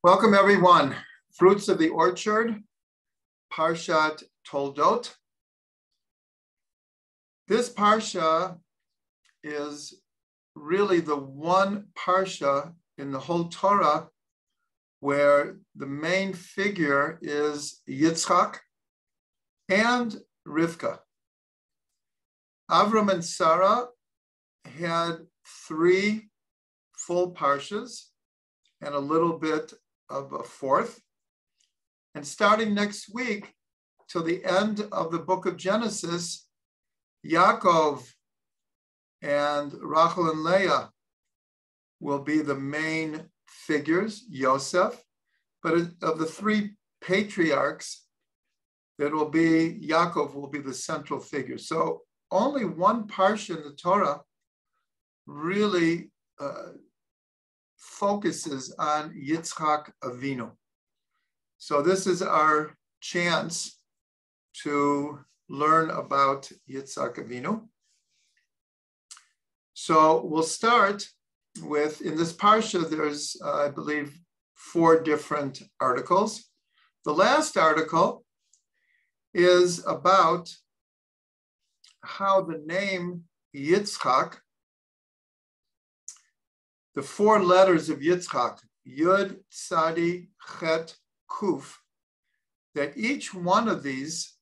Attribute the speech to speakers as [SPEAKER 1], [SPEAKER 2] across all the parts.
[SPEAKER 1] Welcome everyone. Fruits of the Orchard, Parshat Toldot. This parsha is really the one parsha in the whole Torah where the main figure is Yitzchak and Rivka. Avram and Sarah had 3 full parshas and a little bit of a fourth. And starting next week till the end of the book of Genesis, Yaakov and Rachel and Leah will be the main figures, Yosef, but of the 3 patriarchs, it will be Yaakov will be the central figure. So only one parsha in the Torah really focuses on Yitzchak Avinu. So this is our chance to learn about Yitzchak Avinu. So we'll start with, in this parsha, there's, I believe, 4 different articles. The last article is about how the name Yitzchak, the 4 letters of Yitzchak, Yud, Tzadi, Chet, Kuf, that each one of these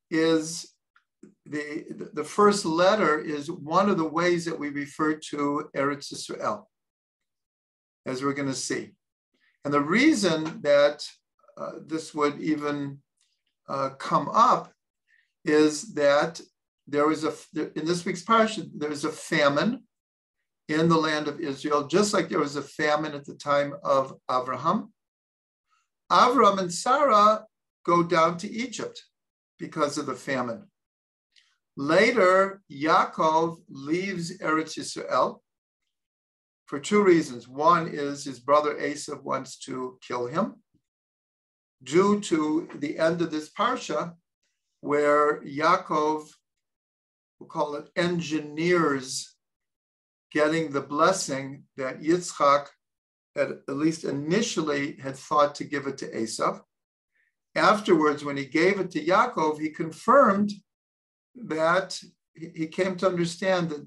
[SPEAKER 1] is, the first letter is one of the ways that we refer to Eretz Yisrael, as we're going to see. And the reason that this would even come up is that there was in this week's parsha, there was a famine in the land of Israel, just like there was a famine at the time of Abraham. Avram and Sarah go down to Egypt because of the famine. Later, Yaakov leaves Eretz Yisrael for 2 reasons. One is his brother Esav wants to kill him, due to the end of this parsha, where Yaakov, we'll call it, engineers getting the blessing that Yitzchak at least initially had thought to give it to Esav. Afterwards, when he gave it to Yaakov, he confirmed that he came to understand that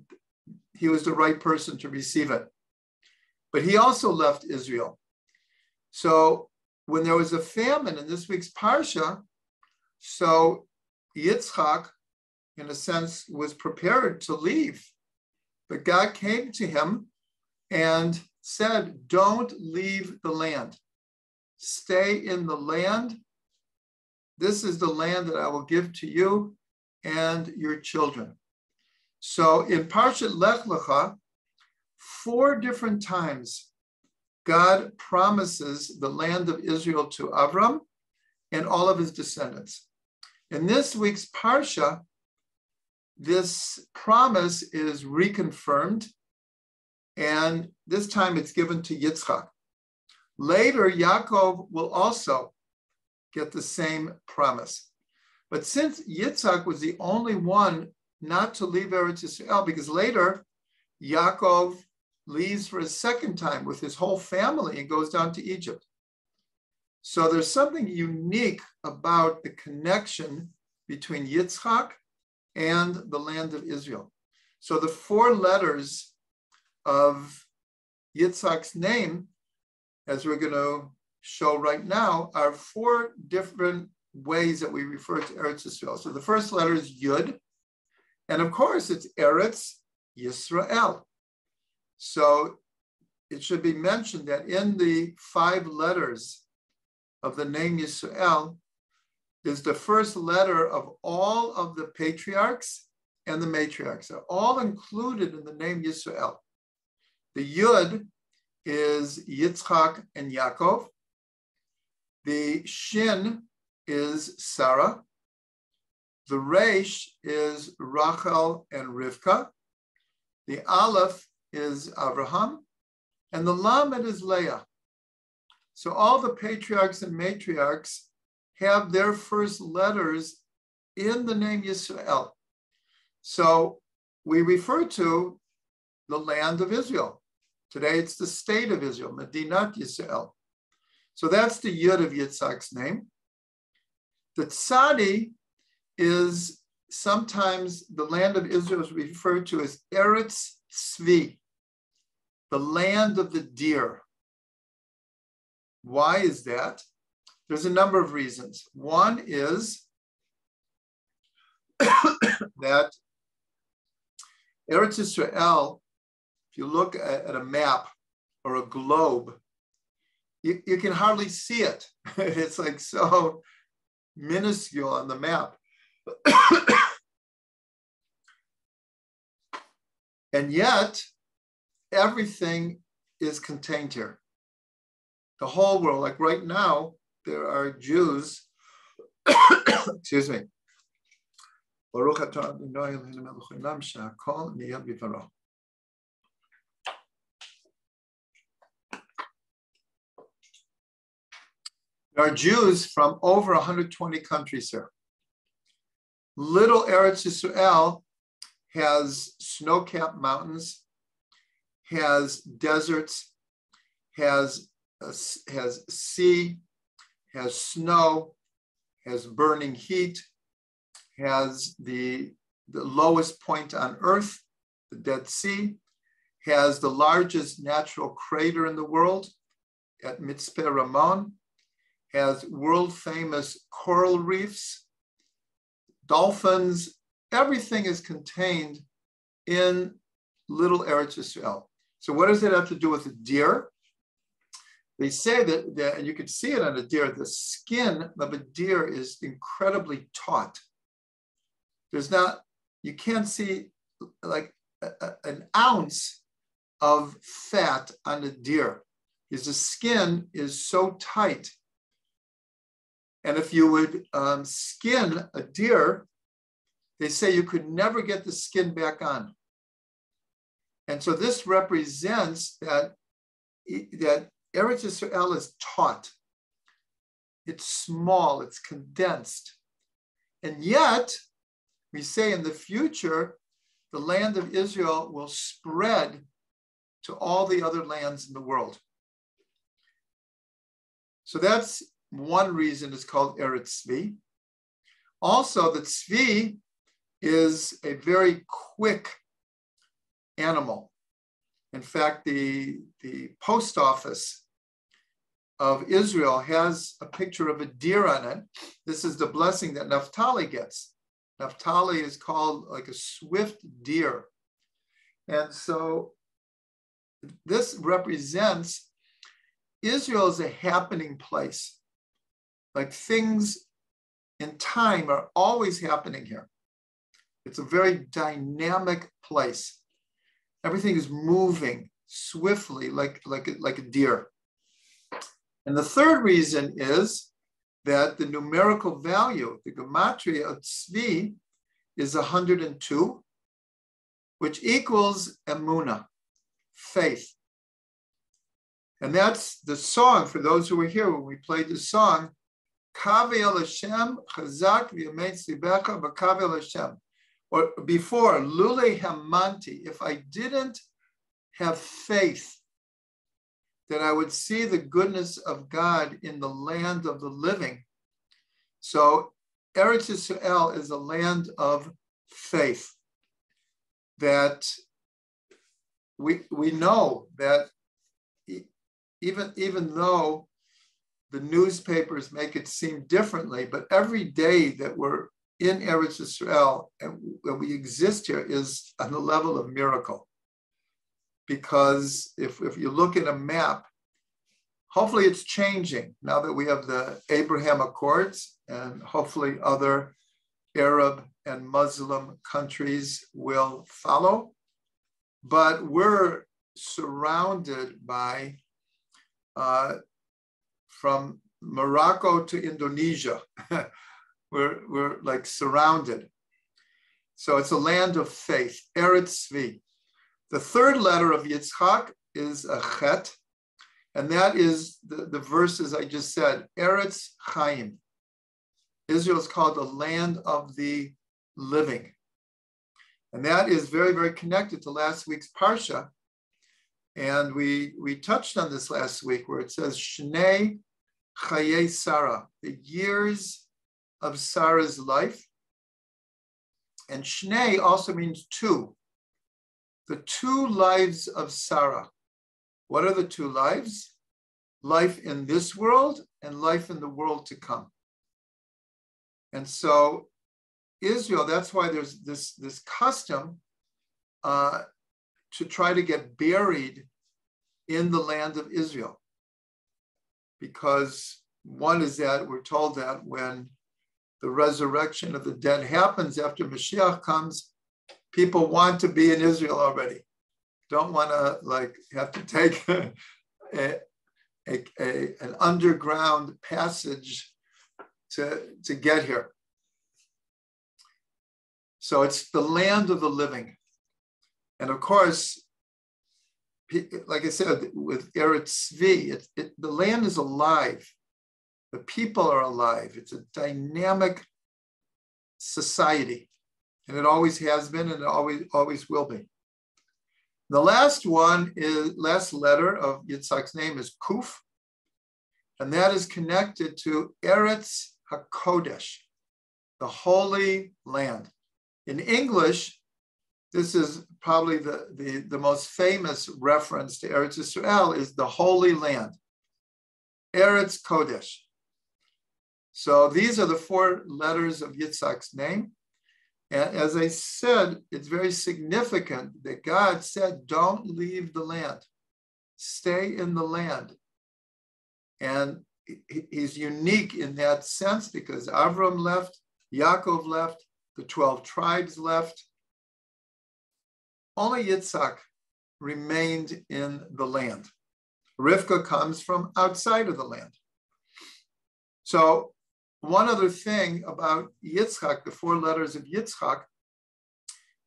[SPEAKER 1] he was the right person to receive it. But he also left Israel. So when there was a famine in this week's parsha, so Yitzchak, in a sense, was prepared to leave. But God came to him and said, don't leave the land. Stay in the land. This is the land that I will give to you and your children. So in Parshat Lech Lecha, 4 different times, God promises the land of Israel to Avram and all of his descendants. In this week's Parsha, this promise is reconfirmed, and this time it's given to Yitzchak. Later, Yaakov will also get the same promise. But since Yitzchak was the only one not to leave Eretz Yisrael, because later Yaakov leaves for a second time with his whole family and goes down to Egypt. So there's something unique about the connection between Yitzchak and the land of Israel. So the 4 letters of Yitzchak's name, as we're going to show right now, are 4 different ways that we refer to Eretz Yisrael. So the first letter is Yud, and of course it's Eretz Yisrael. So it should be mentioned that in the 5 letters of the name Yisrael is the first letter of all of the patriarchs and the matriarchs. They're all included in the name Yisrael. The Yud is Yitzchak and Yaakov. The Shin is Sarah. The Resh is Rachel and Rivka. The Aleph is Abraham. And the Lamed is Leah. So all the patriarchs and matriarchs have their first letters in the name Yisrael. So we refer to the land of Israel. Today it's the state of Israel, Medinat Yisrael. So that's the Yud of Yitzhak's name. The Tzadi is sometimes the land of Israel is referred to as Eretz Tzvi, the land of the deer. Why is that? There's a number of reasons. One is that Eretz Israel, if you look at a map or a globe, you can hardly see it. It's like so minuscule on the map. And yet, everything is contained here. The whole world, like right now, there are Jews, excuse me. Baruch atah Adonai Eloheinu melech haolam shehakol nהיה bidvaro. There are Jews from over 120 countries here. Little Eretz Yisrael has snow-capped mountains, has deserts, has sea, has snow, has burning heat, has the lowest point on earth, the Dead Sea, has the largest natural crater in the world at Mitzpeh Ramon, has world-famous coral reefs, dolphins. Everything is contained in little Eretz Yisrael. So what does it have to do with the deer? They say that, and you can see it on a deer, the skin of a deer is incredibly taut. There's not, you can't see like an ounce of fat on a deer because the skin is so tight. And if you would skin a deer, they say you could never get the skin back on. And so this represents that Eretz Yisrael is taut. It's small, it's condensed. And yet, we say in the future, the land of Israel will spread to all the other lands in the world. So that's one reason it's called Eretz Tzvi. Also, the Tzvi is a very quick animal. In fact, the post office of Israel has a picture of a deer on it. This is the blessing that Naphtali gets. Naphtali is called like a swift deer. And so this represents Israel as a happening place. Like things in time are always happening here. It's a very dynamic place. Everything is moving swiftly like a deer. And the third reason is that the numerical value, the gematria of Tzvi, is 102, which equals emunah, faith. And that's the song, for those who were here when we played the song, Kavi el Hashem, chazak v'yametz libecha b'kavi el Hashem. Or before, lule hamanti, if I didn't have faith that I would see the goodness of God in the land of the living. So Eretz Yisrael is a land of faith, that we know that even though the newspapers make it seem differently, but every day that we're in Eretz Yisrael and we exist here is on the level of miracle. Because if you look at a map, hopefully it's changing now that we have the Abraham Accords, and hopefully other Arab and Muslim countries will follow. But we're surrounded by, from Morocco to Indonesia, we're like surrounded. So it's a land of faith, Eretz Tzvi. The third letter of Yitzchak is a chet, and that is the verses I just said, Eretz Chaim. Israel is called the land of the living. And that is very, very connected to last week's Parsha. And we touched on this last week where it says, Shnei Chaye Sarah, the years of Sarah's life. And Shnei also means two. The two lives of Sarah. What are the two lives? Life in this world and life in the world to come. And so Israel, that's why there's this custom to try to get buried in the land of Israel. Because one is that we're told that when the resurrection of the dead happens after Mashiach comes, people want to be in Israel already. Don't want to have to take an underground passage to get here. So it's the land of the living. And of course, like I said, with Eretz Tzvi, the land is alive. The people are alive. It's a dynamic society. And it always has been and it always will be. The last letter of Yitzhak's name is Kuf. And that is connected to Eretz HaKodesh, the Holy Land. In English, this is probably the most famous reference to Eretz Israel is the Holy Land, Eretz Kodesh. So these are the four letters of Yitzhak's name. And as I said, it's very significant that God said, don't leave the land, stay in the land. And he's unique in that sense because Avram left, Yaakov left, the 12 tribes left. Only Yitzhak remained in the land. Rivka comes from outside of the land. So one other thing about Yitzhak, the four letters of Yitzhak,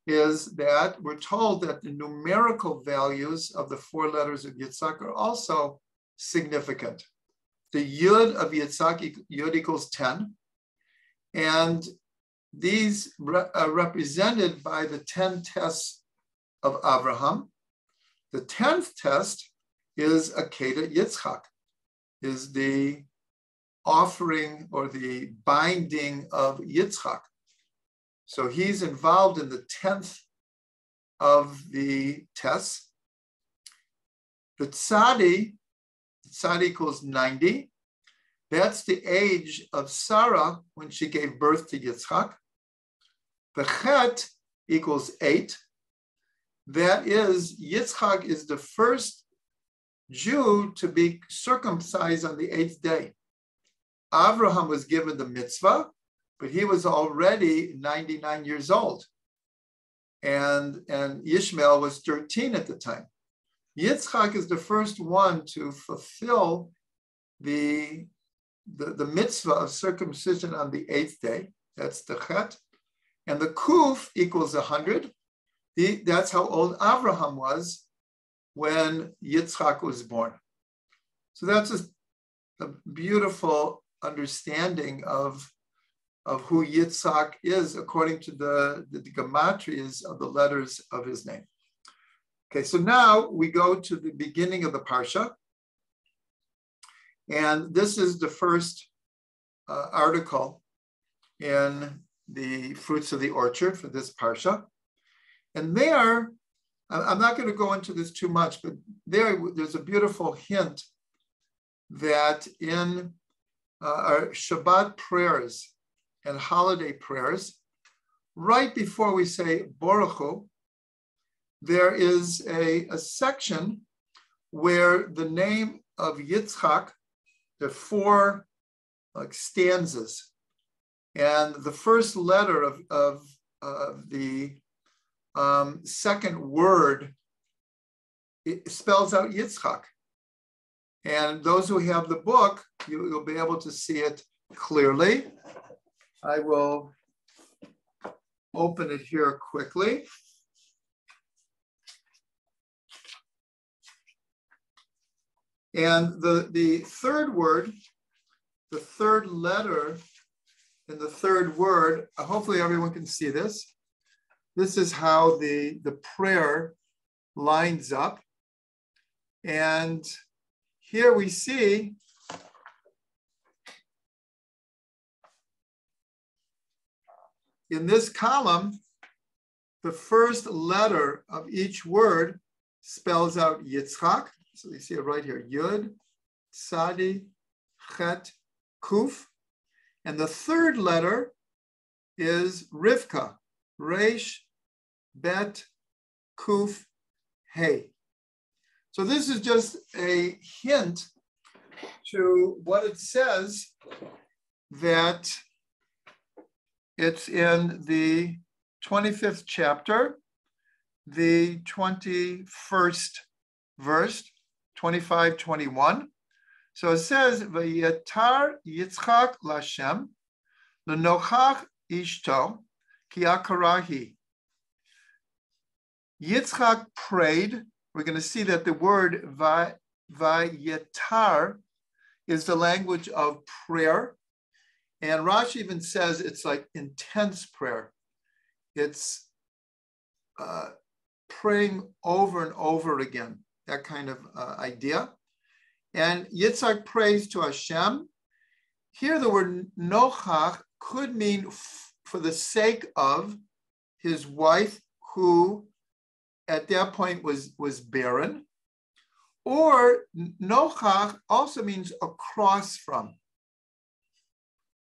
[SPEAKER 1] is that we're told that the numerical values of the four letters of Yitzhak are also significant. The Yud of Yitzhak, Yud equals 10, and these are represented by the 10 tests of Abraham. The 10th test is Akedah Yitzchak, is the offering or the binding of Yitzchak. So he's involved in the 10th of the tests. The tzadi equals 90. That's the age of Sarah when she gave birth to Yitzchak. The chet equals 8. That is, Yitzchak is the first Jew to be circumcised on the 8th day. Abraham was given the mitzvah, but he was already 99 years old. And Ishmael was 13 at the time. Yitzchak is the first one to fulfill the mitzvah of circumcision on the 8th day. That's the chet. And the kuf equals 100. That's how old Abraham was when Yitzchak was born. So that's a beautiful understanding of who Yitzchak is according to the gematrias of the letters of his name. Okay, so now we go to the beginning of the parsha. And this is the first article in the fruits of the orchard for this parsha. And there, I'm not going to go into this too much, but there's a beautiful hint that in our Shabbat prayers and holiday prayers, right before we say Baruch Hu, there is a section where the name of Yitzchak, the four stanzas, and the first letter of the second word, it spells out Yitzchak. And those who have the book, you'll be able to see it clearly. I will open it here quickly. And the third word, the third letter in the third word, hopefully everyone can see this. This is how the prayer lines up. And here we see in this column, the first letter of each word spells out Yitzchak. So you see it right here, Yud, Tzadi, Chet, Kuf. And the third letter is Rivka, Resh, Bet, Kuf, Hey. So this is just a hint to what it says, that it's in the 25th chapter, the 21st verse, 25, 21. So it says, Vayetar Yitzchak Lashem, L'nochach ishto, ki akarahi. Yitzchak prayed. We're going to see that the word Vayetar is the language of prayer. And Rashi even says it's like intense prayer. It's praying over and over again, that kind of idea. And Yitzchak prays to Hashem. Here the word nochach could mean for the sake of his wife, who at that point was barren. Or nochach also means across from.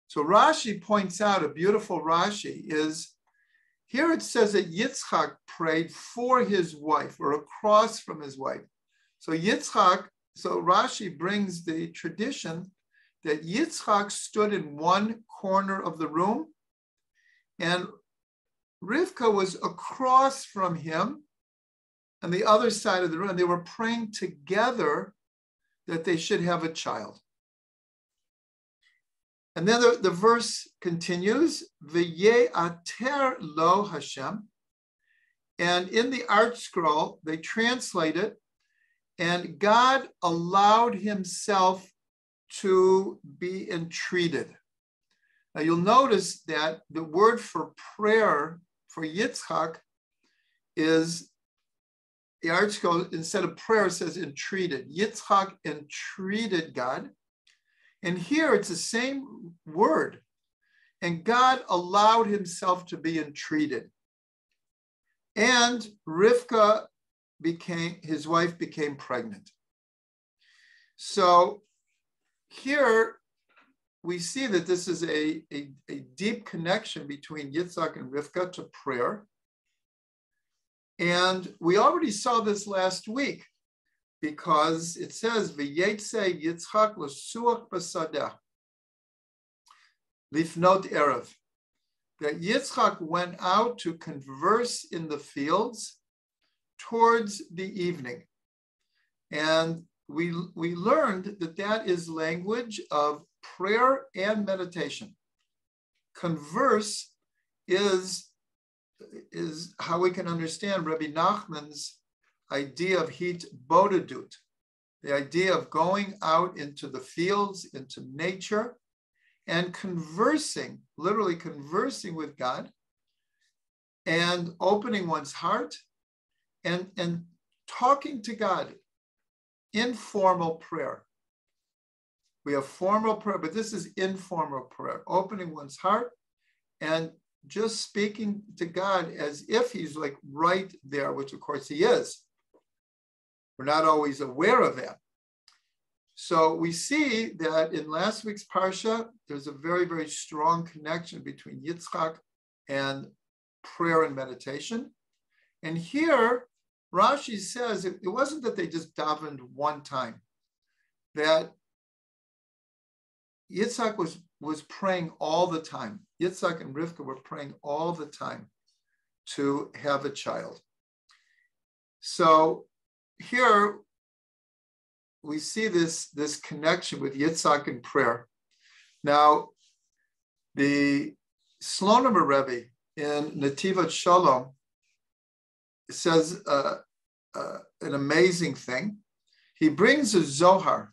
[SPEAKER 1] So Rashi points out, a beautiful Rashi is, here it says that Yitzchak prayed for his wife, or across from his wife. So Rashi brings the tradition that Yitzchak stood in one corner of the room and Rivka was across from him on the other side of the room. They were praying together that they should have a child. And then the verse continues, V'ye'ater lo Hashem. And in the art scroll, they translate it, and God allowed himself to be entreated. Now you'll notice that the word for prayer for Yitzchak is, the art scroll, instead of prayer, says entreated. Yitzchak entreated God. And here it's the same word. And God allowed himself to be entreated. And Rivka his wife became pregnant. So here we see that this is a deep connection between Yitzchak and Rivka to prayer. And we already saw this last week, because it says, V'yetze Yitzchak l'suach b'sadeh, lifnot erev, that Yitzchak went out to converse in the fields towards the evening. And we learned that that is language of prayer and meditation. Converse is how we can understand Rabbi Nachman's idea of hit bodedut, the idea of going out into the fields, into nature, and conversing, literally conversing with God, and opening one's heart, and talking to God. Informal prayer. We have formal prayer, but this is informal prayer, opening one's heart and just speaking to God as if he's like right there, which of course he is. We're not always aware of that. So we see that in last week's Parsha, there's a very, very strong connection between Yitzchak and prayer and meditation. And here, Rashi says it wasn't that they just davened one time, that Yitzchak was praying all the time. Yitzchak and Rivka were praying all the time to have a child. So here we see this connection with Yitzchak and prayer. Now, the Slonomer Rebbe in Netivat Shalom says an amazing thing. He brings a Zohar,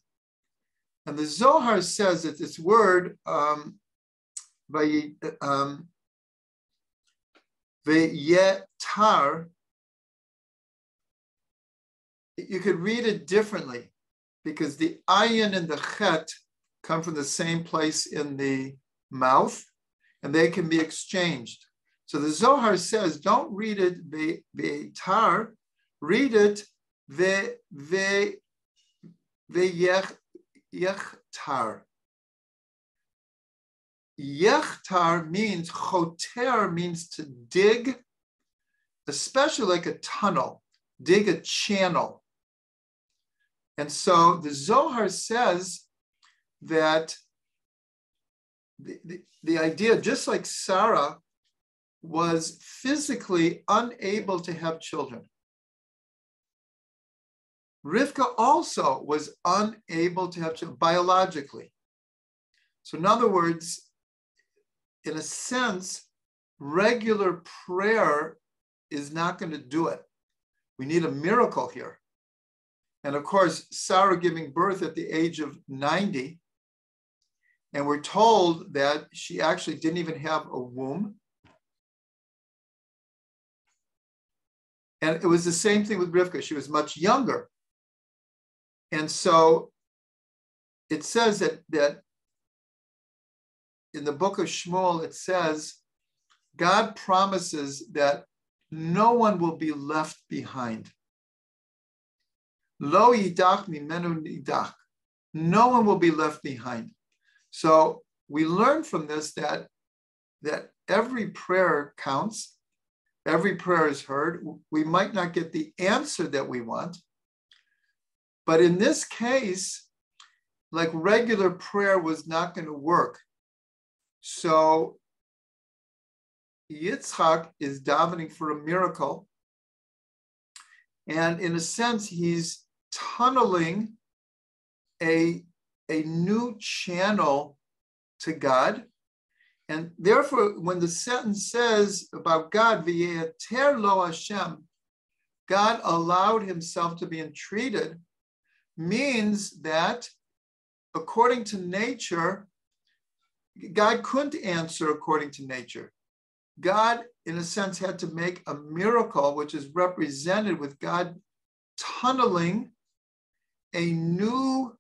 [SPEAKER 1] and the Zohar says that this word Ve'yetar, you could read it differently, because the ayin and the chet come from the same place in the mouth, and they can be exchanged. So the Zohar says, don't read it be'tar, read it ve'yechtar. Yechtar means, choter means to dig, especially like a tunnel, dig a channel. And so the Zohar says that the idea, just like Sarah was physically unable to have children, Rivka also was unable to have children biologically. So in other words, in a sense, regular prayer is not going to do it. We need a miracle here. And of course, Sarah giving birth at the age of 90, and we're told that she actually didn't even have a womb. And it was the same thing with Rivka. She was much younger. And so it says that in the book of Shmuel, it says, God promises that no one will be left behind. Lo yidach mimenu nidach. No one will be left behind. So we learn from this that every prayer counts. Every prayer is heard. We might not get the answer that we want, but in this case, like regular prayer was not going to work. So Yitzchak is davening for a miracle. And in a sense, he's tunneling a new channel to God. And therefore, when the sentence says about God, V'yeter lo Hashem, God allowed himself to be entreated, means that according to nature, God couldn't answer according to nature. God, in a sense, had to make a miracle, which is represented with God tunneling a new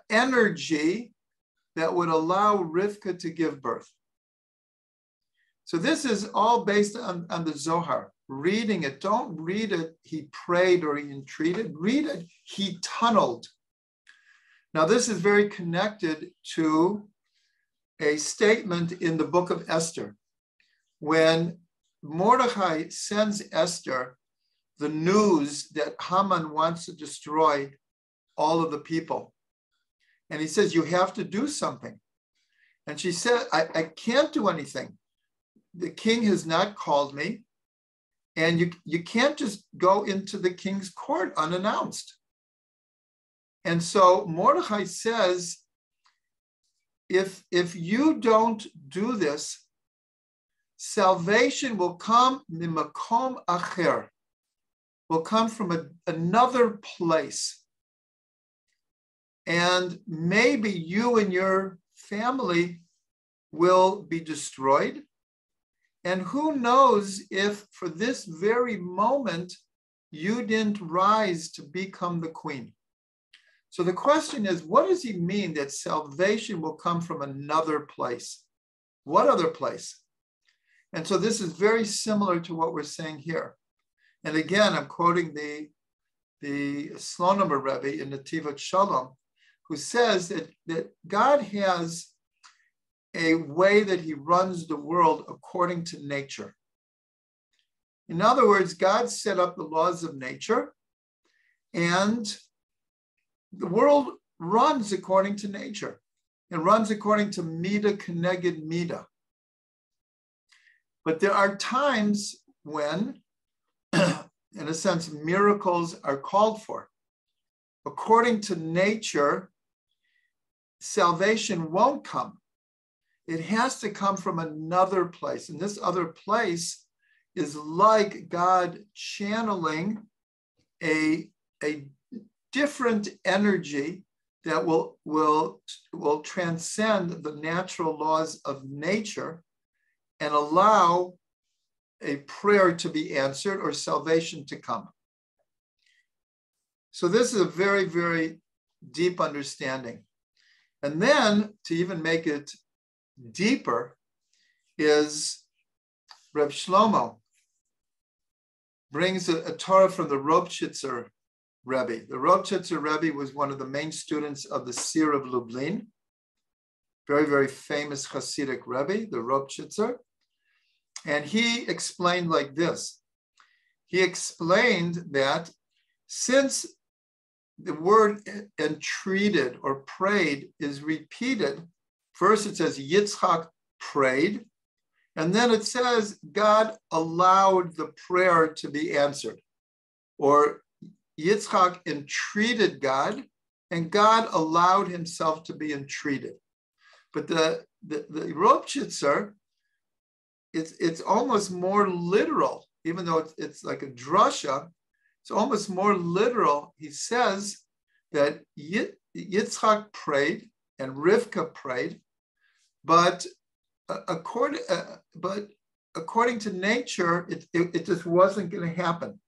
[SPEAKER 1] energy that would allow Rivka to give birth. So this is all based on the Zohar. Reading it, don't read it, he prayed or he entreated. Read it, he tunneled. Now this is very connected to a statement in the book of Esther. When Mordechai sends Esther the news that Haman wants to destroy all of the people. And he says, you have to do something. And she said, I can't do anything. The king has not called me. And you can't just go into the king's court unannounced. And so Mordechai says, if you don't do this, salvation will come mimakom acher, will come from another place. And maybe you and your family will be destroyed. And who knows if for this very moment, you didn't rise to become the queen. So the question is, what does he mean that salvation will come from another place? What other place? And so this is very similar to what we're saying here. And again, I'm quoting the Slonomer Rabbi in Nativot Shalom, who says that God has a way that he runs the world according to nature. In other words, God set up the laws of nature, and the world runs according to nature. It runs according to Mida Keneged Mida. But there are times when, in a sense, miracles are called for. According to nature, salvation won't come. It has to come from another place. And this other place is like God channeling a different energy that will transcend the natural laws of nature and allow a prayer to be answered or salvation to come. So this is a very, very deep understanding. And then to even make it deeper is Reb Shlomo brings a Torah from the Ropchitzer Rebbe. The Ropchitzer Rebbe was one of the main students of the Seer of Lublin, very, very famous Hasidic Rebbe, the Ropchitzer. And he explained like this. He explained that since the word entreated or prayed is repeated, first it says Yitzchak prayed, and then it says God allowed the prayer to be answered, or Yitzchak entreated God, and God allowed himself to be entreated. But the Ropchitzer, it's almost more literal, even though it's like a drasha. It's almost more literal. He says that Yitzchak prayed and Rivka prayed, but according to nature, it just wasn't going to happen.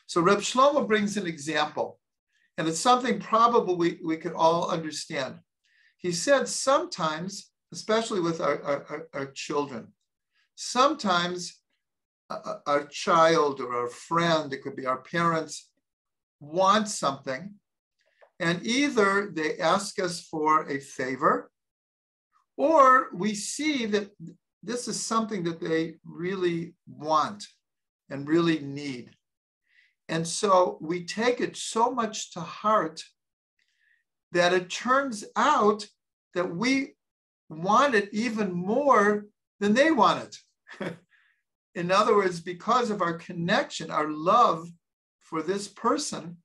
[SPEAKER 1] So Reb Shlomo brings an example, and it's something probably we could all understand. He said sometimes, especially with our children, sometimes our child or our friend, it could be our parents, want something, and either they ask us for a favor, or we see that this is something that they really want and really need. And so we take it so much to heart that it turns out that we want it even more than they want it. In other words, because of our connection, our love for this person,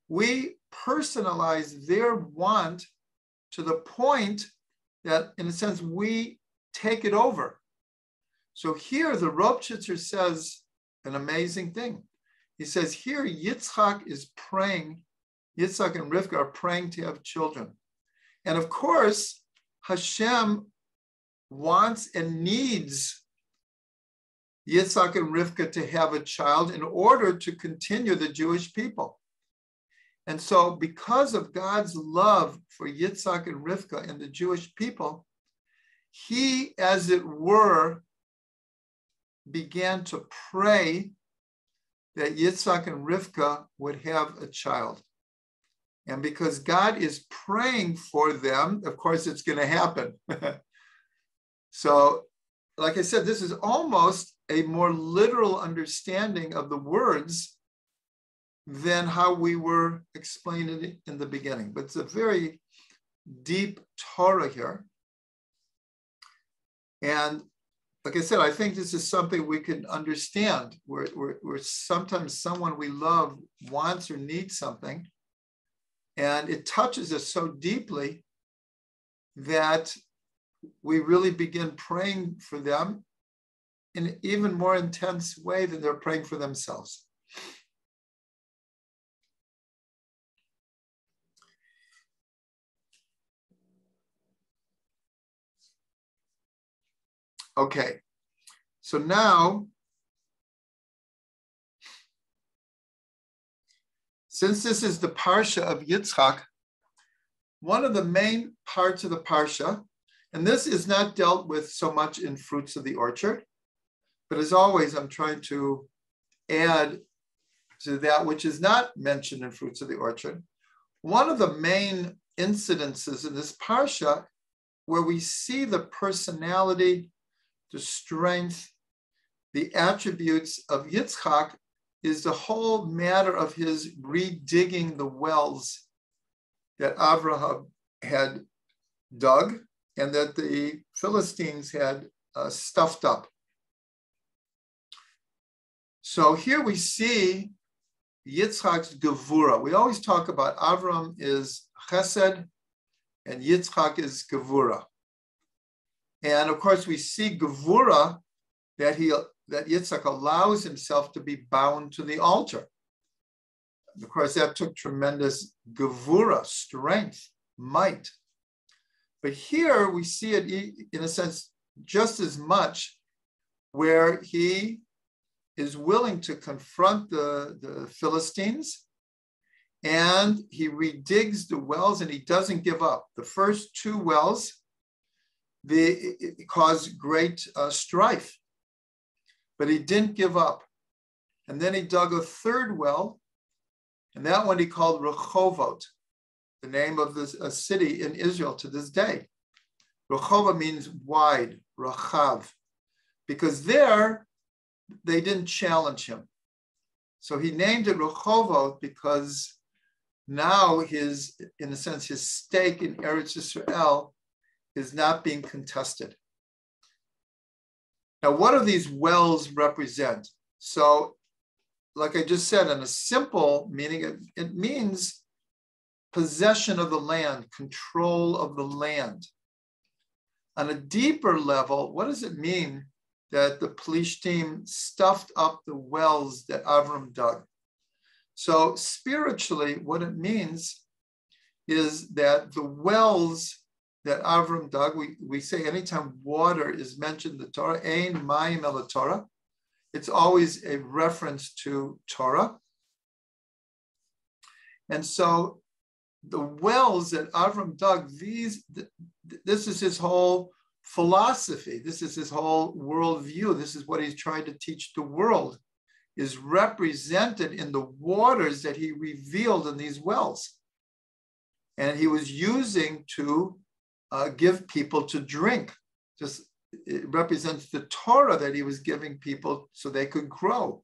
[SPEAKER 1] we personalize their want to the point that, in a sense, we take it over. So here the Ropchitzer says an amazing thing. He says here Yitzchak is praying, Yitzchak and Rivka are praying to have children. And of course, Hashem wants and needs Yitzchak and Rivka to have a child in order to continue the Jewish people. And so because of God's love for Yitzchak and Rivka and the Jewish people, he, as it were, began to pray that Yitzchak and Rivka would have a child. And because God is praying for them, of course, it's going to happen. So, like I said, this is almost a more literal understanding of the words than how we were explaining it in the beginning. But it's a very deep Torah here. And like I said, I think this is something we can understand, where sometimes someone we love wants or needs something, and it touches us so deeply that we really begin praying for them in an even more intense way than they're praying for themselves. Okay, so now, since this is the Parsha of Yitzchak, one of the main parts of the Parsha, and this is not dealt with so much in Fruits of the Orchard, but as always, I'm trying to add to that which is not mentioned in Fruits of the Orchard. One of the main incidences in this Parsha where we see the personality, the strength, the attributes of Yitzchak is the whole matter of his redigging the wells that Avraham had dug and that the Philistines had stuffed up. So here we see Yitzchak's Gevura. We always talk about Avram is Chesed and Yitzchak is Gevura. And of course, we see Gevura that Yitzchak allows himself to be bound to the altar. Of course, that took tremendous Gevura, strength, might. But here we see it, in a sense, just as much, where he is willing to confront the Philistines, and he redigs the wells, and he doesn't give up. The first two wells, it caused great strife. but he didn't give up. And then he dug a third well, and that one he called Rehovot, the name of a city in Israel to this day. Rehovot means wide, Rachav, because there they didn't challenge him. So he named it Rehovot because now in a sense, his stake in Eretz Yisrael is not being contested. Now, what do these wells represent? So, like I just said, in a simple meaning, it means possession of the land, control of the land. On a deeper level, what does it mean that the Plishtim stuffed up the wells that Avram dug? So spiritually, what it means is that the wells that Avram dug, we say anytime water is mentioned in the Torah, Ein Mayim El Torah, it's always a reference to Torah. And so the wells that Avram dug, this is his whole philosophy. This is his whole worldview. This is what he's trying to teach the world, is represented in the waters that he revealed in these wells. And he was using to give people to drink. It represents the Torah that he was giving people so they could grow.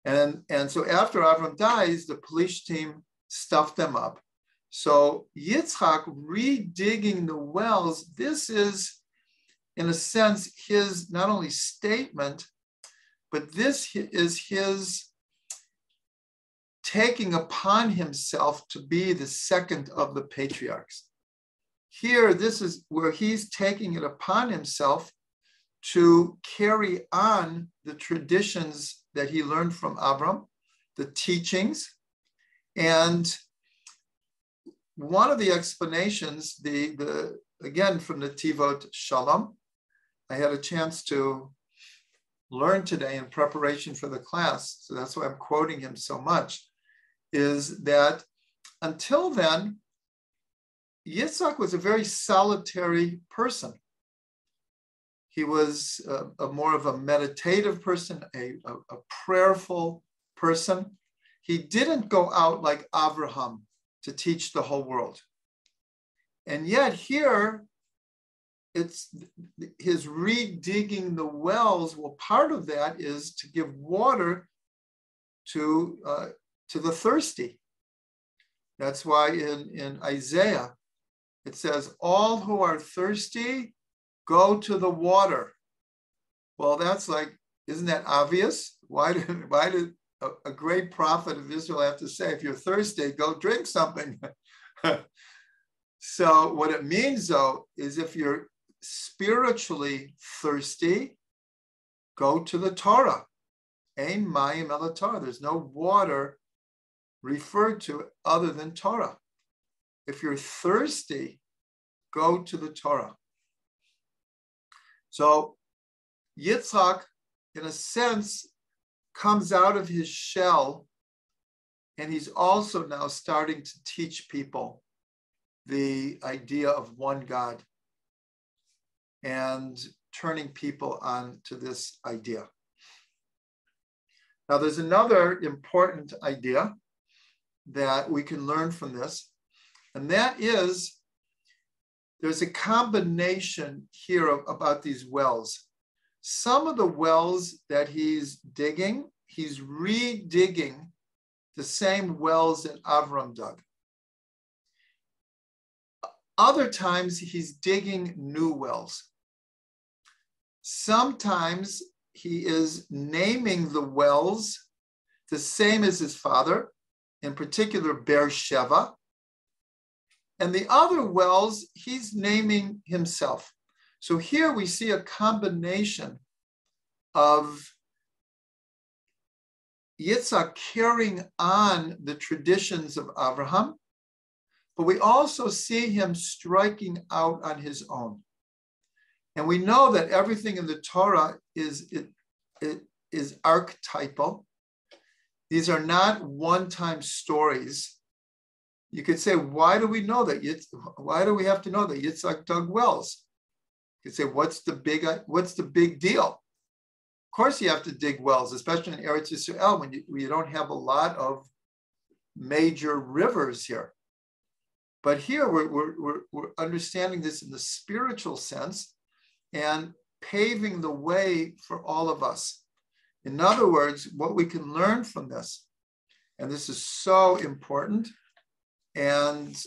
[SPEAKER 1] And so after Avram dies, the Plishtim stuffed them up. So Yitzchak redigging the wells, this is, in a sense, his not only statement, but this is his taking upon himself to be the second of the patriarchs. Here, this is where he's taking it upon himself to carry on the traditions that he learned from Avram, the teachings. And one of the explanations, again from the Tivot Shalom, I had a chance to learn today in preparation for the class, so that's why I'm quoting him so much, is that until then, Yitzhak was a very solitary person. He was more of a meditative person, a prayerful person. He didn't go out like Abraham to teach the whole world. And yet here, it's his redigging the wells. Well, part of that is to give water to the thirsty. That's why in Isaiah, it says, all who are thirsty, go to the water. Well, that's like, isn't that obvious? Why did a great prophet of Israel have to say, if you're thirsty, go drink something? So what it means, though, is if you're spiritually thirsty, go to the Torah. Ein mayim el Torah. There's no water referred to other than Torah. If you're thirsty, go to the Torah. So Yitzhak, in a sense, comes out of his shell, and he's also now starting to teach people the idea of one God and turning people on to this idea. Now, there's another important idea that we can learn from this, and that is there's a combination here about these wells. Some of the wells that he's digging, he's redigging the same wells that Avram dug. Other times, he's digging new wells. Sometimes he is naming the wells the same as his father, in particular Beersheba. And the other wells, he's naming himself. So here we see a combination of Yitzhak carrying on the traditions of Abraham, but we also see him striking out on his own. And we know that everything in the Torah is archetypal. These are not one-time stories. You could say, why do we know that? Why do we have to know that Yitzhak dug wells? You could say, what's the big deal? course you have to dig wells, especially in Eretz Yisrael when you don't have a lot of major rivers here. But here we're understanding this in the spiritual sense and paving the way for all of us. In other words, what we can learn from this, and this is so important, and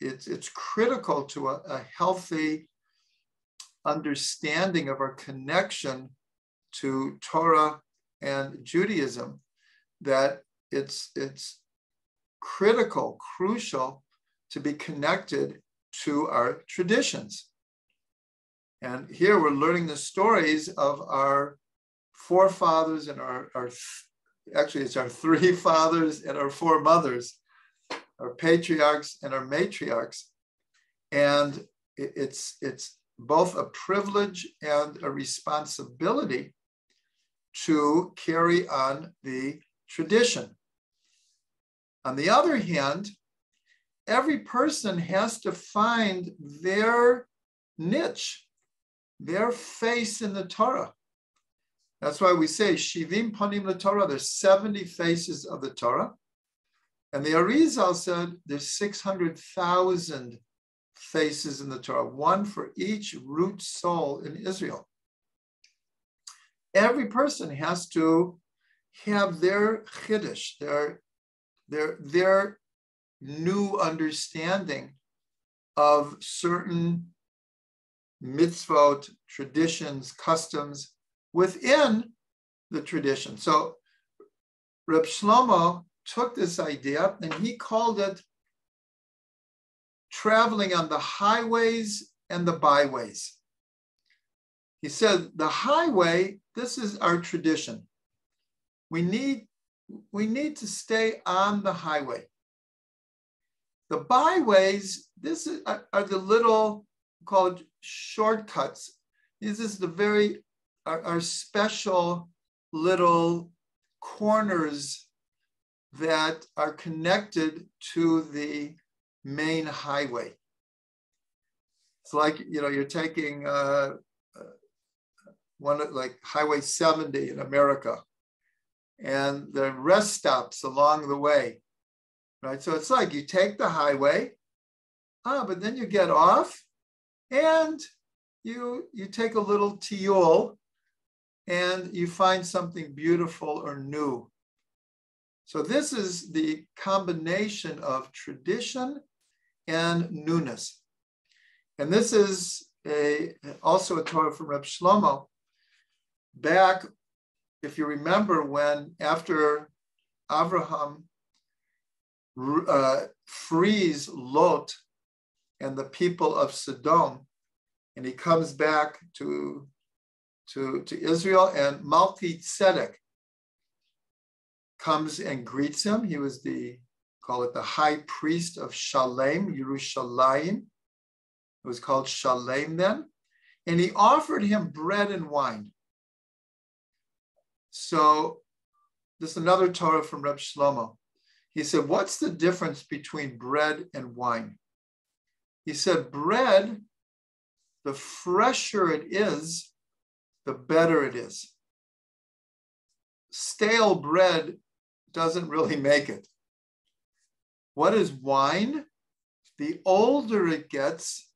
[SPEAKER 1] it's critical to a healthy understanding of our connection to Torah and Judaism, that it's critical, crucial to be connected to our traditions. And here we're learning the stories of our forefathers and actually it's our three fathers and our four mothers, our patriarchs and our matriarchs. And it's both a privilege and a responsibility to carry on the tradition. On the other hand, every person has to find their niche, their face in the Torah. That's why we say Shivim Panim LaTorah, there's 70 faces of the Torah. And the Arizal said there's 600,000 faces in the Torah, one for each root soul in Israel. Every person has to have their chiddush, their new understanding of certain mitzvot, traditions, customs within the tradition. So Reb Shlomo took this idea and he called it traveling on the highways and the byways. He said, the highway, this is our tradition. We need to stay on the highway. The byways, are the little called shortcuts. This is our special little corners that are connected to the main highway. It's like, you're taking like Highway 70 in America, and the rest stops along the way, right? So it's like you take the highway, but then you get off and you take a little tiyul and you find something beautiful or new. So this is the combination of tradition and newness. And this is also a Torah from Reb Shlomo. Back, if you remember, when after Abraham frees Lot and the people of Sodom, and he comes back to Israel, and Malki Tzedek comes and greets him. He was the high priest of Shalem, Yerushalayim. It was called Shalem then. And he offered him bread and wine. So this is another Torah from Reb Shlomo. He said, what's the difference between bread and wine? He said, bread, the fresher it is, the better it is. Stale bread doesn't really make it. What is wine? The older it gets,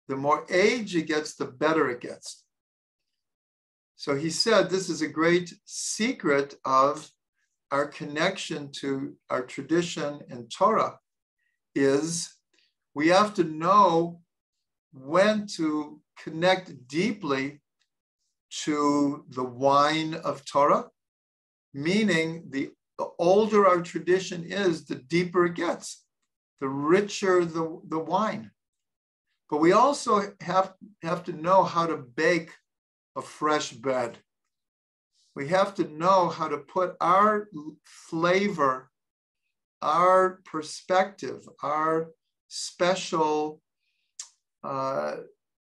[SPEAKER 1] the more age it gets, the better it gets. So he said this is a great secret of our connection to our tradition and Torah, is we have to know when to connect deeply to the wine of Torah, meaning the older our tradition is, the deeper it gets, the richer the wine. But we also have to know how to bake a fresh bread. We have to know how to put our flavor, our perspective, our special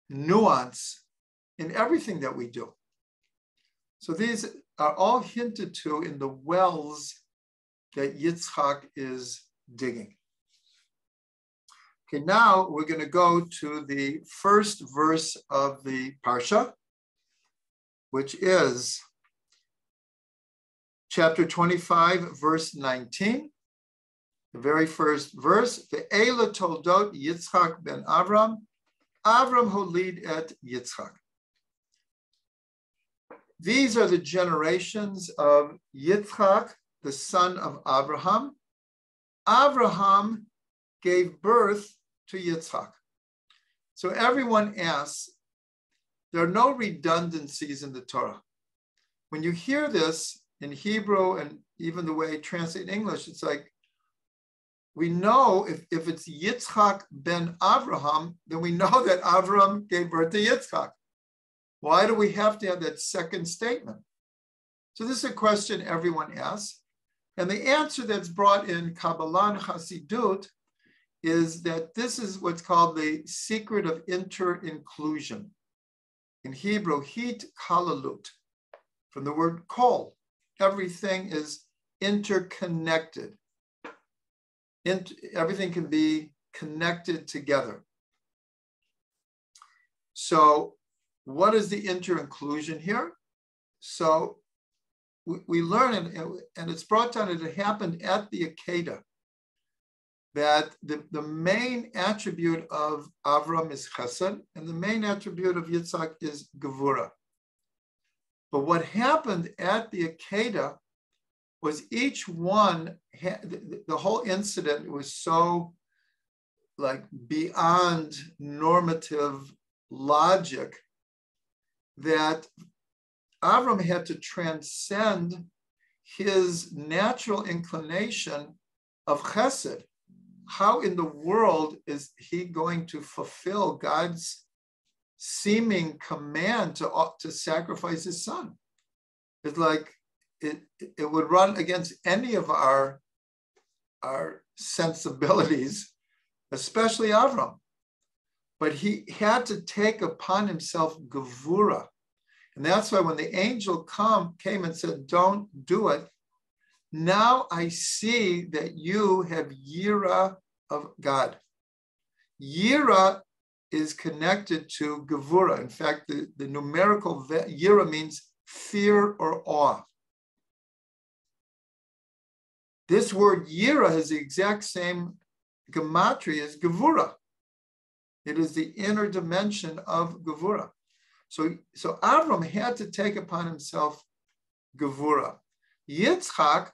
[SPEAKER 1] nuance in everything that we do. So these are all hinted to in the wells that Yitzchak is digging. Okay, now we're going to go to the first verse of the Parsha, which is chapter 25, verse 19, the very first verse, Ve'ela Toldot Yitzchak ben Avram, Avram holid et Yitzchak. These are the generations of Yitzchak, the son of Abraham. Abraham gave birth to Yitzchak. So everyone asks, there are no redundancies in the Torah. When you hear this in Hebrew and even the way it translates in English, it's like, we know if it's Yitzchak ben Abraham, then we know that Abraham gave birth to Yitzchak. Why do we have to have that second statement? So this is a question everyone asks. And the answer that's brought in Kabbalah and Hasidut is that this is what's called the secret of inter-inclusion. In Hebrew, hit kalalut, from the word kol. Everything is interconnected. Everything can be connected together. So what is the inter-inclusion here? So we learn, and it's brought down, it happened at the Akedah, that the main attribute of Avram is chesed, and the main attribute of Yitzhak is gevura. But what happened at the Akedah was each one, the whole incident was so like beyond normative logic that Avram had to transcend his natural inclination of chesed. How in the world is he going to fulfill God's seeming command to sacrifice his son? It's like it would run against any of our sensibilities, especially Avram. But he had to take upon himself gevura. And that's why when the angel came and said, don't do it, now I see that you have yira of God. Yira is connected to gevura. In fact, the numerical yira means fear or awe. This word yira has the exact same gematria as gevura. It is the inner dimension of gevura. So Avram had to take upon himself gevura. Yitzchak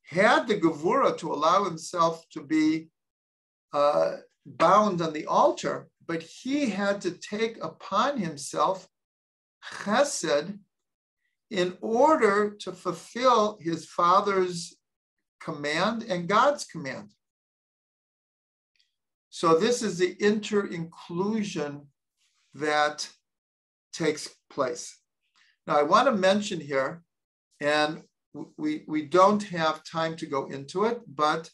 [SPEAKER 1] had the gevura to allow himself to be bound on the altar, but he had to take upon himself chesed in order to fulfill his father's command and God's command. So this is the inter-inclusion that takes place. Now I want to mention here, and we don't have time to go into it, but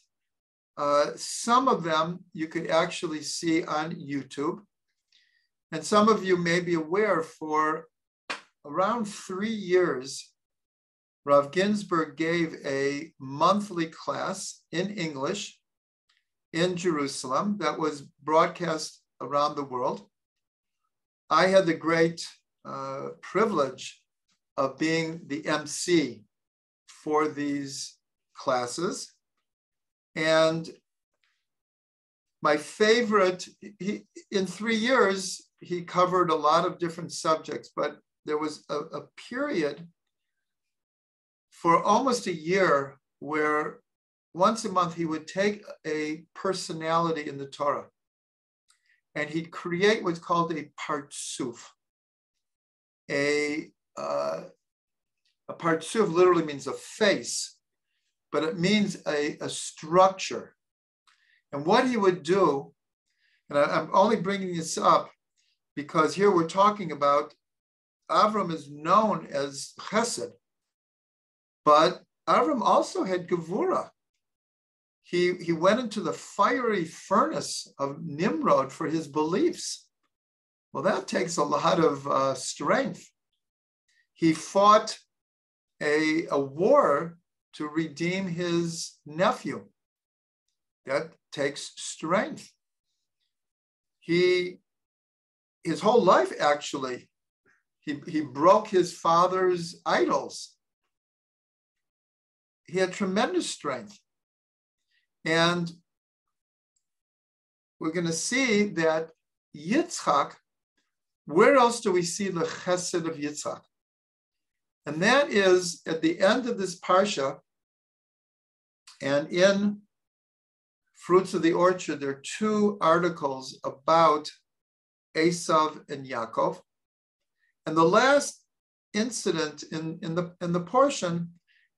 [SPEAKER 1] some of them you could actually see on YouTube. And some of you may be aware, for around 3 years, Rav Ginsburg gave a monthly class in English in Jerusalem that was broadcast around the world. I had the great privilege of being the MC for these classes. And my favorite, in 3 years, he covered a lot of different subjects, but there was a period for almost a year where once a month he would take a personality in the Torah and he'd create what's called a partsuf. A partsuf literally means a face, but it means a structure. And what he would do, and I'm only bringing this up because here we're talking about Avram is known as chesed, but Avram also had gevura. He went into the fiery furnace of Nimrod for his beliefs. Well, that takes a lot of strength. He fought a war to redeem his nephew. That takes strength. His whole life, actually, he broke his father's idols. he had tremendous strength. And we're going to see that Yitzchak, where else do we see the chesed of Yitzchak? And that is at the end of this parsha, and in Fruits of the Orchard, there are two articles about Esav and Yaakov. And the last incident in the portion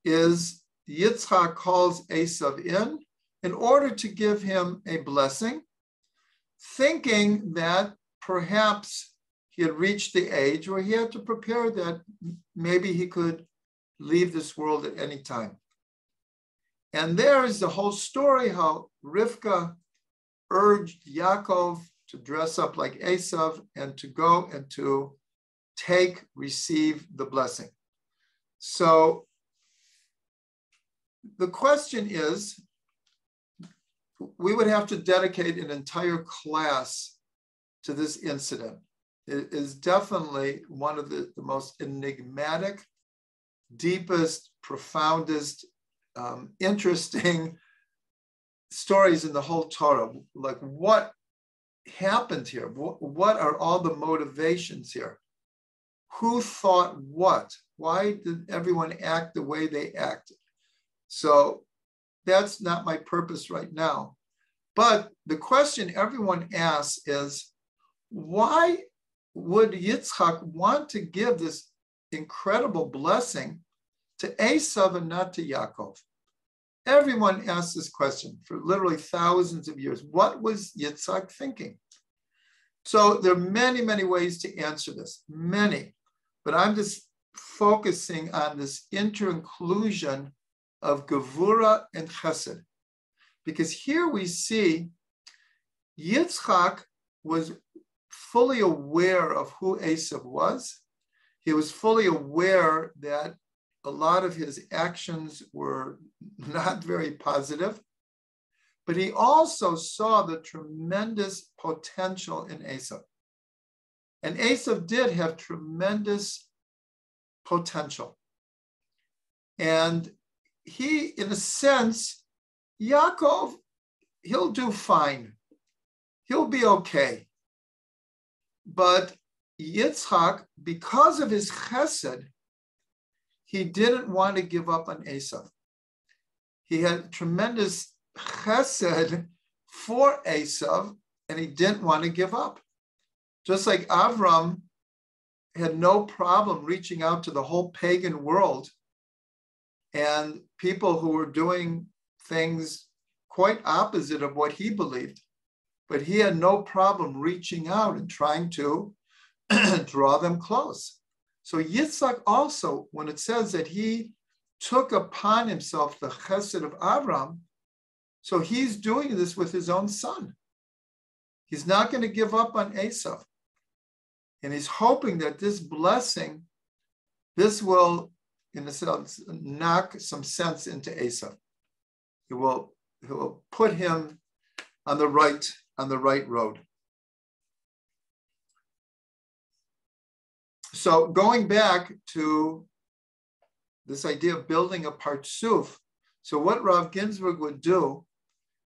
[SPEAKER 1] is Yitzchak calls Esav in order to give him a blessing, thinking that perhaps he had reached the age where he had to prepare that maybe he could leave this world at any time. And there is the whole story how Rivka urged Yaakov to dress up like Esav and to go and to receive the blessing. So the question is, we would have to dedicate an entire class to this incident. It is definitely one of the most enigmatic, deepest, profoundest, interesting stories in the whole Torah. Like, what happened here? What are all the motivations here? Who thought what? Why did everyone act the way they acted? So that's not my purpose right now. But the question everyone asks is, why would Yitzchak want to give this incredible blessing to Esav and not to Yaakov? Everyone asks this question for literally thousands of years. What was Yitzchak thinking? So there are many, many ways to answer this, many. But I'm just focusing on this inter-inclusion of Gevura and Chesed. Because here we see Yitzchak was fully aware of who Esav was. He was fully aware that a lot of his actions were not very positive, but he also saw the tremendous potential in Esav. And Esav did have tremendous potential. And he, in a sense, Yaakov, he'll do fine. He'll be okay. But Yitzchak, because of his chesed, he didn't want to give up on Esav. He had tremendous chesed for Esav, and he didn't want to give up. Just like Avram had no problem reaching out to the whole pagan world and people who were doing things quite opposite of what he believed, but he had no problem reaching out and trying to draw them close. So Yitzchak also, when it says that he took upon himself the chesed of Avram, so he's doing this with his own son. He's not going to give up on Esav. And he's hoping that this blessing, this will, in a sense, knock some sense into Esav. It will put him on the right road. So going back to this idea of building a partsuf, so what Rav Ginsburg would do,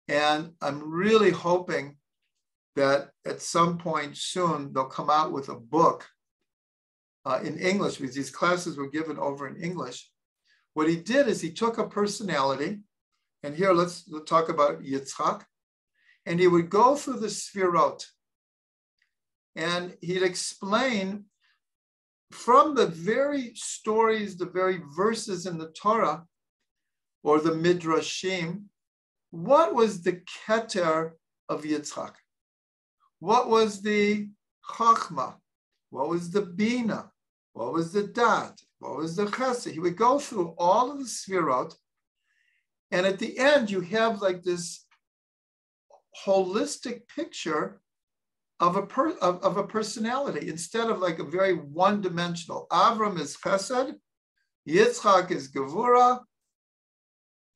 [SPEAKER 1] and I'm really hoping that at some point soon they'll come out with a book in English, because these classes were given over in English. What he did is he took a personality, and here let's talk about Yitzchak, and he would go through the Sfirot, and he'd explain from the very stories, the very verses in the Torah, or the Midrashim, what was the Keter of Yitzchak? What was the Chachma? What was the Bina? What was the Dat? What was the Chesed? He would go through all of the Sfirot, and at the end, you have like this holistic picture of a personality, instead of like a very one-dimensional. Avram is Chesed, Yitzchak is Gevura,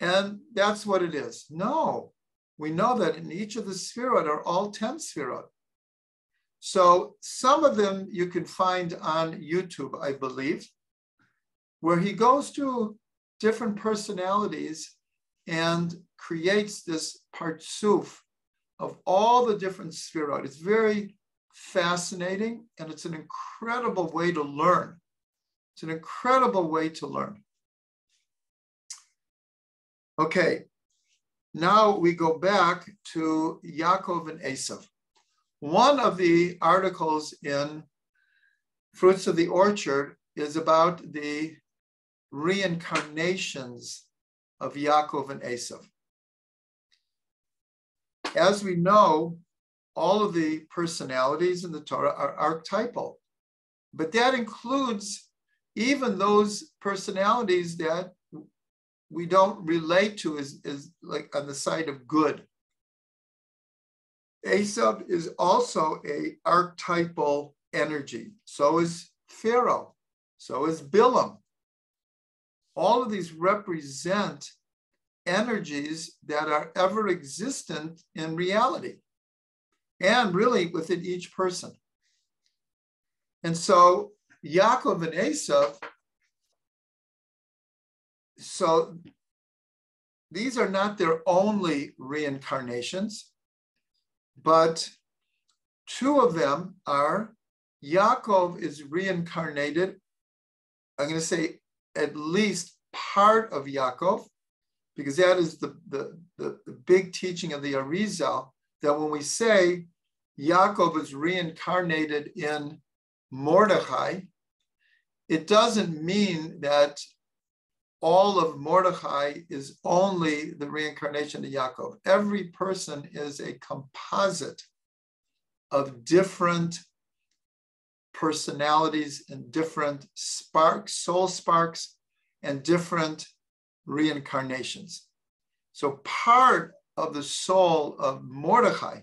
[SPEAKER 1] and that's what it is. No, we know that in each of the Sfirot are all 10 Sfirot. So some of them you can find on YouTube, I believe, where he goes to different personalities and creates this partsuf of all the different sfirot. It's very fascinating, and it's an incredible way to learn. It's an incredible way to learn. Okay, now we go back to Yaakov and Esav. One of the articles in Fruits of the Orchard is about the reincarnations of Yaakov and Esav. As we know, all of the personalities in the Torah are archetypal, but that includes even those personalities that we don't relate to as like on the side of good. Esav is also an archetypal energy. So is Pharaoh. So is Bilam. All of these represent energies that are ever existent in reality and really within each person. And so Yaakov and Esav, so these are not their only reincarnations, but two of them are, Yaakov is reincarnated, I'm going to say at least part of Yaakov, because that is the big teaching of the Arizal, that when we say Yaakov is reincarnated in Mordechai, it doesn't mean that all of Mordechai is only the reincarnation of Yaakov. Every person is a composite of different personalities and different sparks, soul sparks, and different reincarnations. So part of the soul of Mordechai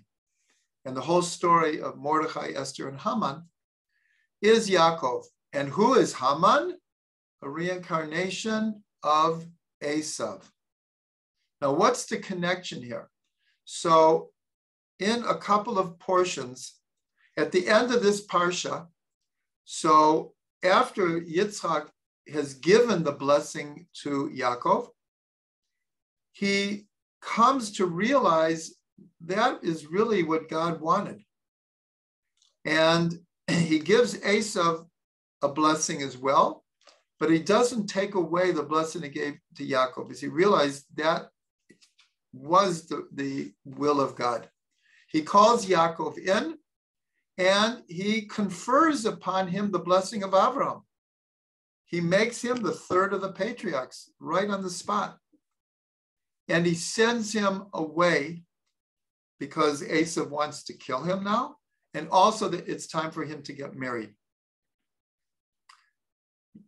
[SPEAKER 1] and the whole story of Mordechai, Esther, and Haman is Yaakov. And who is Haman? A reincarnation of Esav. Now, what's the connection here? So in a couple of portions, at the end of this parsha, so after Yitzchak has given the blessing to Yaakov, he comes to realize that is really what God wanted. And he gives Esav a blessing as well, but he doesn't take away the blessing he gave to Yaakov, because he realized that was the will of God. He calls Yaakov in, and he confers upon him the blessing of Abraham. He makes him the third of the patriarchs right on the spot. And he sends him away because Esav wants to kill him now, and also that it's time for him to get married.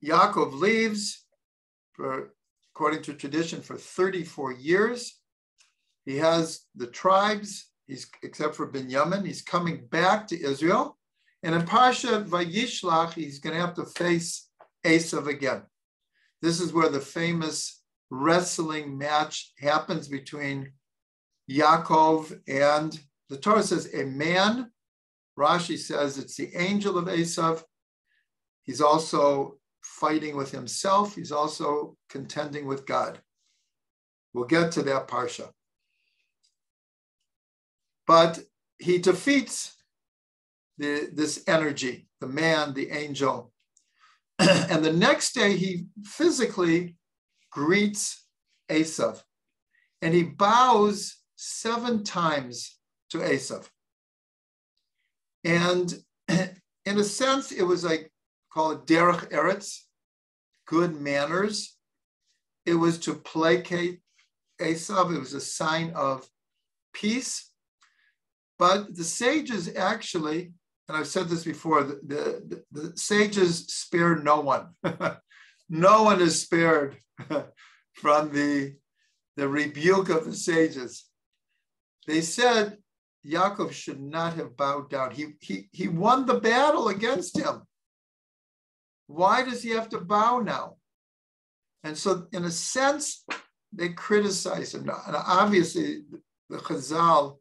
[SPEAKER 1] Yaakov leaves, according to tradition, for 34 years. He has the tribes, except for Binyamin. He's coming back to Israel. And in Parsha Vayishlach, he's going to have to face Esav again. This is where the famous wrestling match happens between Yaakov and, the Torah says, a man. Rashi says it's the angel of Esav. He's also fighting with himself. He's also contending with God. We'll get to that parsha. But he defeats this energy, the man, the angel. And the next day he physically greets Esav, and he bows 7 times to Esav. And in a sense, it was like, call it derech eretz, good manners. It was to placate Esav. It was a sign of peace. But the sages actually, and I've said this before, the sages spared no one. No one is spared from the rebuke of the sages. They said Yaakov should not have bowed down. He won the battle against him. Why does he have to bow now? And so in a sense, they criticize him. And obviously the Chazal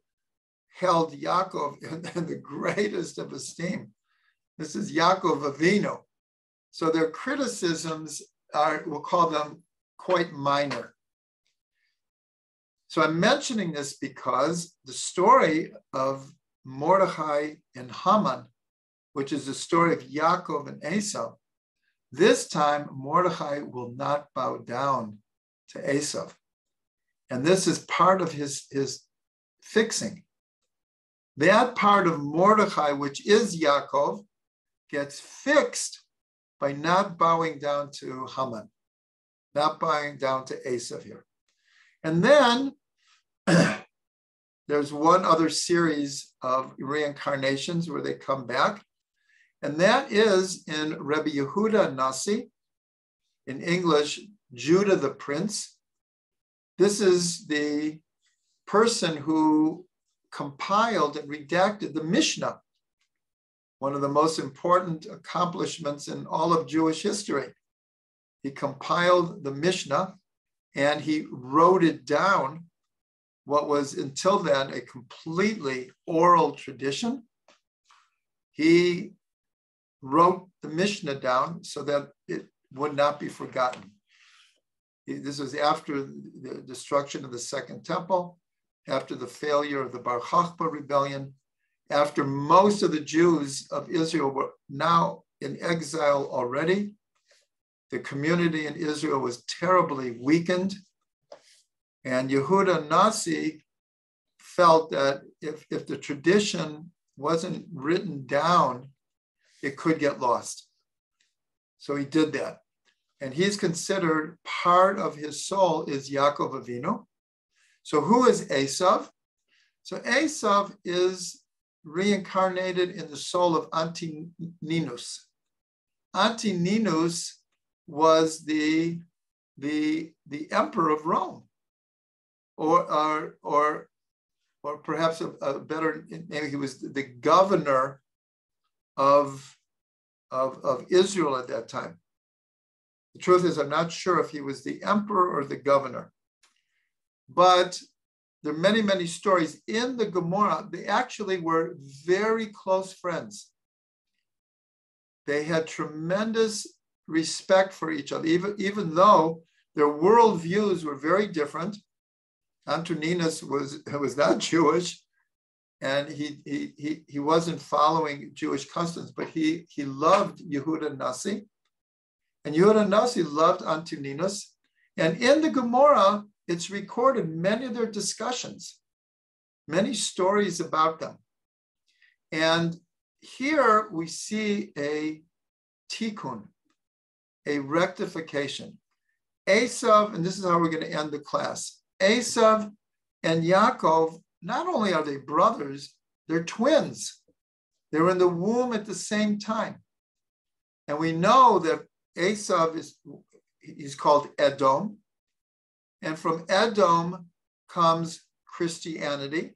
[SPEAKER 1] held Yaakov in the greatest of esteem. This is Yaakov Avinu. So their criticisms are, we'll call them quite minor. So I'm mentioning this because the story of Mordechai and Haman, which is the story of Yaakov and Esau, this time Mordechai will not bow down to Esau. And this is part of his fixing. That part of Mordechai, which is Yaakov, gets fixed by not bowing down to Haman, not bowing down to Esau here. And then there's one other series of reincarnations where they come back, and that is in Rabbi Yehuda Nasi, in English, Judah the Prince. This is the person who compiled and redacted the Mishnah, one of the most important accomplishments in all of Jewish history. He compiled the Mishnah and he wrote it down, what was until then a completely oral tradition. He wrote the Mishnah down so that it would not be forgotten. This was after the destruction of the Second Temple, after the failure of the Bar Chachma rebellion, after most of the Jews of Israel were now in exile already. The community in Israel was terribly weakened. And Yehuda Nasi felt that if the tradition wasn't written down, it could get lost. So he did that. And he's considered part of his soul is Yaakov Avinu. So who is Esav? So Esav is reincarnated in the soul of Antininus. Antininus was the emperor of Rome, or perhaps a better name, he was the governor of Israel at that time. The truth is, I'm not sure if he was the emperor or the governor, but there are many, many stories in the Gemara. They actually were very close friends. They had tremendous respect for each other, even though their worldviews were very different. Antoninus was not Jewish, and he wasn't following Jewish customs, but he loved Yehuda Nasi, and Yehuda Nasi loved Antoninus. And in the Gemara, it's recorded many of their discussions, many stories about them. And here we see a tikkun, a rectification. Esav, and this is how we're going to end the class. Esav and Yaakov, not only are they brothers, they're twins. They're in the womb at the same time. And we know that Esav he's called Edom. And from Edom comes Christianity.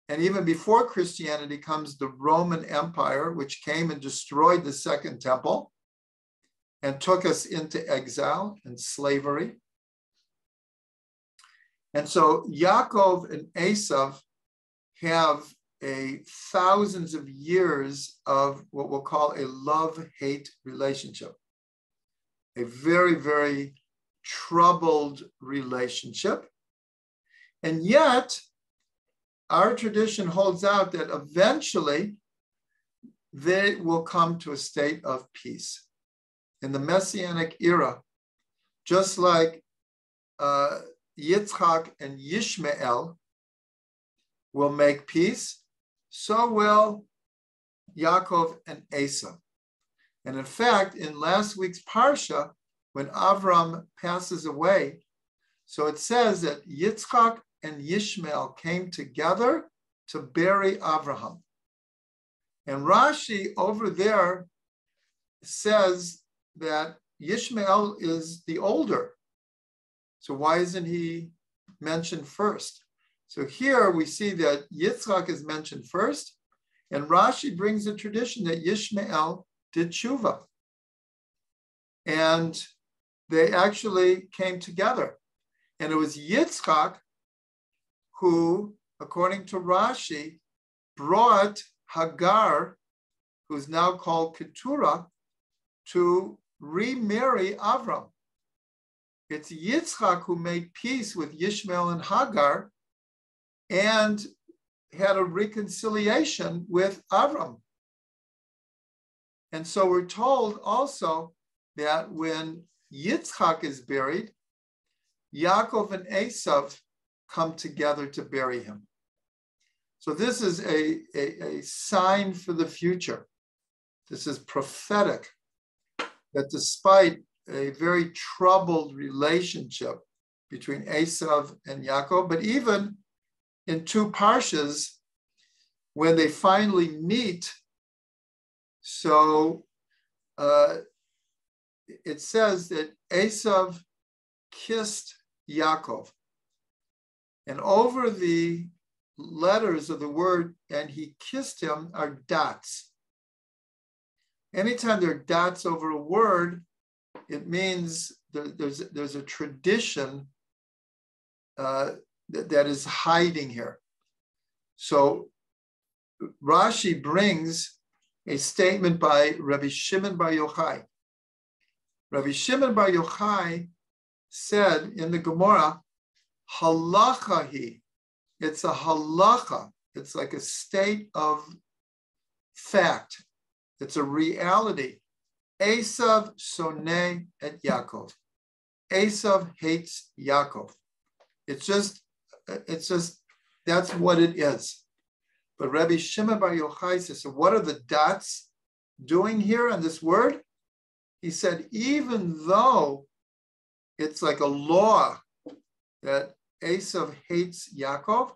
[SPEAKER 1] And even before Christianity comes the Roman Empire, which came and destroyed the Second Temple and took us into exile and slavery. And so Yaakov and Esav have thousands of years of what we'll call a love-hate relationship. A very, very troubled relationship. And yet, our tradition holds out that eventually they will come to a state of peace. In the Messianic era, just like Yitzchak and Yishmael will make peace, so will Yaakov and Esau. And in fact, in last week's Parsha, when Avram passes away, so it says that Yitzchak and Yishmael came together to bury Abraham. And Rashi over there says that Yishmael is the older. So why isn't he mentioned first? So here we see that Yitzchak is mentioned first, and Rashi brings the tradition that Yishmael did tshuva. And they actually came together. And it was Yitzchak who, according to Rashi, brought Hagar, who's now called Keturah, to remarry Avram. It's Yitzchak who made peace with Ishmael and Hagar and had a reconciliation with Avram. And so we're told also that when Yitzchak is buried, Yaakov and Esav come together to bury him. So this is a sign for the future. This is prophetic, that despite a very troubled relationship between Esav and Yaakov, but even in two parshas, when they finally meet, so it says that Esav kissed Yaakov. And over the letters of the word, and he kissed him, are dots. Anytime there are dots over a word, it means there's a tradition that is hiding here. So Rashi brings a statement by Rabbi Shimon bar Yochai. Rabbi Shimon bar Yochai said in the Gemara, halacha hi. It's a halacha. It's like a state of fact. It's a reality. Esav soneh et Yaakov. Esav hates Yaakov. It's just, that's what it is. But Rabbi Shimon bar Yochai says, so what are the dots doing here on this word? He said, even though it's like a law that Esav hates Yaakov,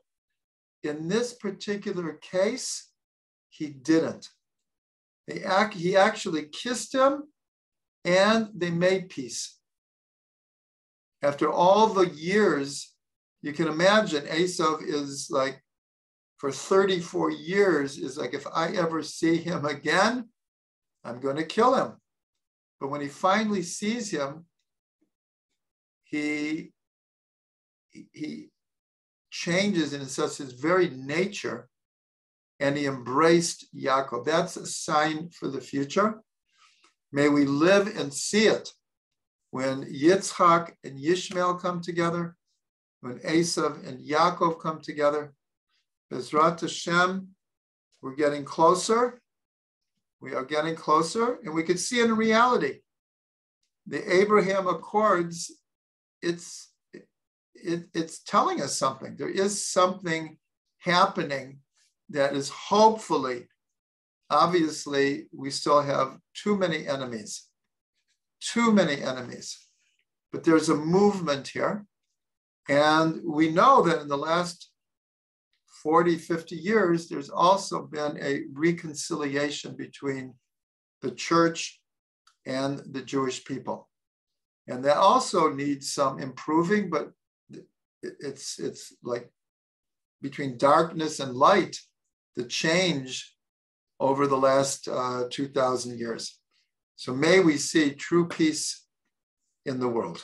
[SPEAKER 1] in this particular case, he didn't. He actually kissed him and they made peace. After all the years, you can imagine Esav is like, for 34 years, is like, if I ever see him again, I'm going to kill him. But when he finally sees him, he changes in such his very nature, and he embraced Yaakov. That's a sign for the future. May we live and see it when Yitzchak and Yishmael come together, when Esav and Yaakov come together. Bezrat Hashem, we're getting closer. We are getting closer, and we can see it in reality. The Abraham Accords, it's telling us something. There is something happening that is hopefully, obviously, we still have too many enemies, but there's a movement here. And we know that in the last 40, 50 years, there's also been a reconciliation between the church and the Jewish people. And that also needs some improving, but it's like between darkness and light, the change over the last 2,000 years. So may we see true peace in the world.